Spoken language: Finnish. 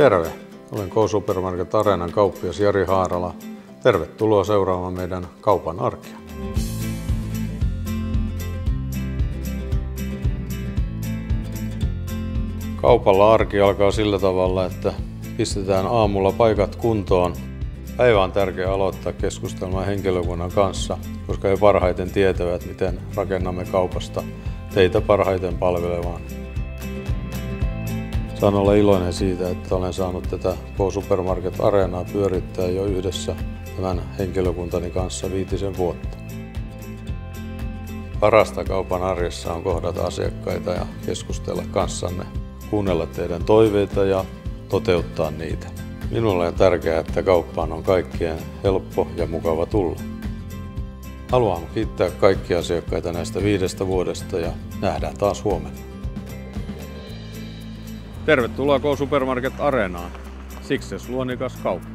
Terve! Olen K-Supermarket Areenan kauppias Jari Haarala. Tervetuloa seuraamaan meidän kaupan arkea. Kaupalla arki alkaa sillä tavalla, että pistetään aamulla paikat kuntoon. Päivä on tärkeää aloittaa keskustelemaan henkilökunnan kanssa, koska he parhaiten tietävät, miten rakennamme kaupasta teitä parhaiten palvelevaan. Saan olla iloinen siitä, että olen saanut tätä K-Supermarket Areenaa pyörittää jo yhdessä tämän henkilökuntani kanssa 5 vuotta. Parasta kaupan arjessa on kohdata asiakkaita ja keskustella kanssanne, kuunnella teidän toiveita ja toteuttaa niitä. Minulle on tärkeää, että kauppaan on kaikkien helppo ja mukava tulla. Haluan kiittää kaikkia asiakkaita näistä 5 vuodesta ja nähdään taas huomenna. Tervetuloa K-Supermarket Areenaan. Siksi luonnikas kauppa.